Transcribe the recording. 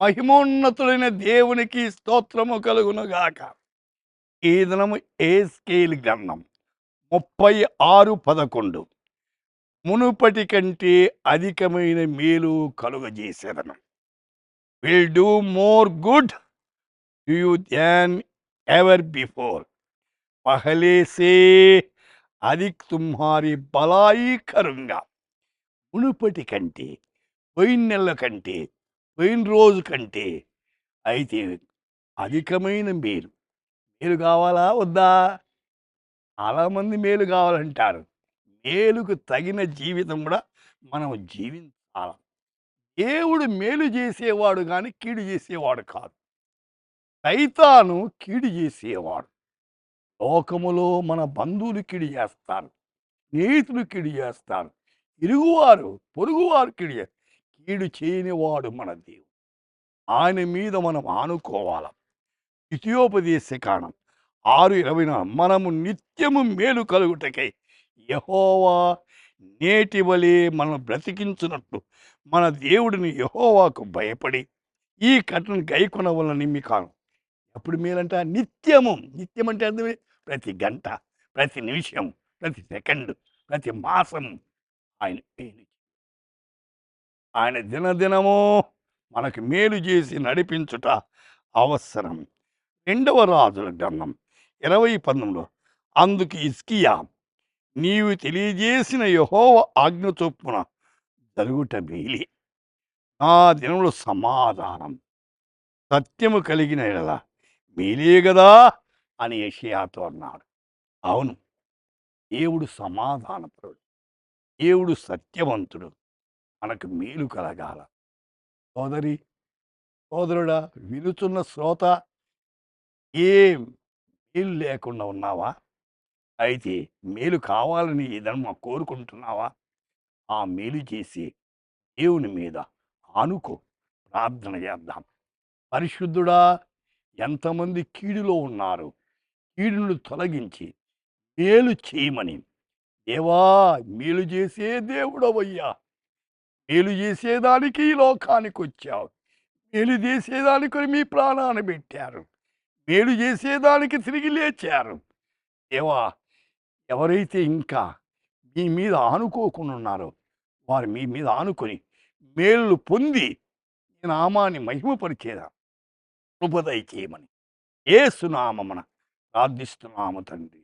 మహిమోన్నతుడైన దేవునికి స్తోత్రము కలుగునుగాక. ఈ దినము ఏస్కేలు గ్రంథం 36:11 మునుపటి కంటే అధికమైన మేలు కలుగజేసేదను. Will do more good to you than ever before. పహలే సే అధిక్ తుమ్హారీ బలాయి కరుంగా. మునుపటి కంటే, పోయిన నెల కంటే, పోయిన రోజు కంటే అయితే అధికమైన మేలు. మేలు కావాలా వద్దా? చాలామంది మేలు కావాలంటారు. మేలుకు తగిన జీవితం కూడా మనం జీవించాలి. దేవుడు మేలు చేసేవాడు కానీ కీడు చేసేవాడు కాదు. సైతాను కీడు చేసేవాడు. లోకములో మన బంధువులు కీడు చేస్తారు, స్నేహితులు కీడు చేస్తారు, ఇరుగువారు పొరుగువారు కీడు చేయని వాడు మన దేవుడు. ఆయన మీద మనం ఆనుకోవాలి. ద్వితీయోపదేశ కాండం 6:24 మనము నిత్యము మేలు కలుగుటకై యెహోవా నేటి వలె మనం బ్రతికించున్నట్లు మన దేవుడిని యెహోవాకు భయపడి ఈ కట్టను గైకొన వలన నిమ్మికాను. ఎప్పుడు మేలంట? నిత్యము. నిత్యం అంటే అర్థమే ప్రతి గంట, ప్రతి నిమిషం, ప్రతి సెకండ్, ప్రతి మాసం ఆయన మేలు. ఆయన దినదినము మనకు మేలు చేసి నడిపించుట అవసరం. 2వ రాజుల గ్రంథం 20:19 అందుకు హిజ్కియా, నీవు తెలియజేసిన యెహోవా ఆజ్ఞ చొప్పున జరుగుట మేలే. నా దినములు సమాధానం సత్యము కలిగిన ఎడల మేలే గదా అని యెషయాతో అన్నాడు. అవును, దేవుడు సమాధానపరుడు, దేవుడు సత్యవంతుడు. మనకు మేలు కలగాల. సోదరి, సోదరుడా, వినుచున్న శ్రోత, ఏం మేలు లేకుండా ఉన్నావా? అయితే మేలు కావాలని ఏదన్నా కోరుకుంటున్నావా? ఆ మేలు చేసి దేవుని మీద ఆనుకో. ప్రార్థన చేద్దాం. పరిశుద్ధుడా, ఎంతమంది కీడులో ఉన్నారు, కీడును తొలగించి మేలు చేయమని. దేవా, మేలు చేసే దేవుడవయ్యా, మేలు చేసేదానికి ఈ లోకానికి వచ్చావు. మేలు చేసేదానికి మీ ప్రాణాన్ని పెట్టారు. మేలు చేసేదానికి తిరిగి లేచారు. దేవా, ఎవరైతే ఇంకా మీ మీద ఆనుకోకుండా ఉన్నారో వారు మీ మీద ఆనుకొని మేలు పొంది ఈ నామాన్ని మహిమపరిచేదా కృప దయచేయమని యేసు నామమున ప్రార్థిస్తున్నాము తండ్రి.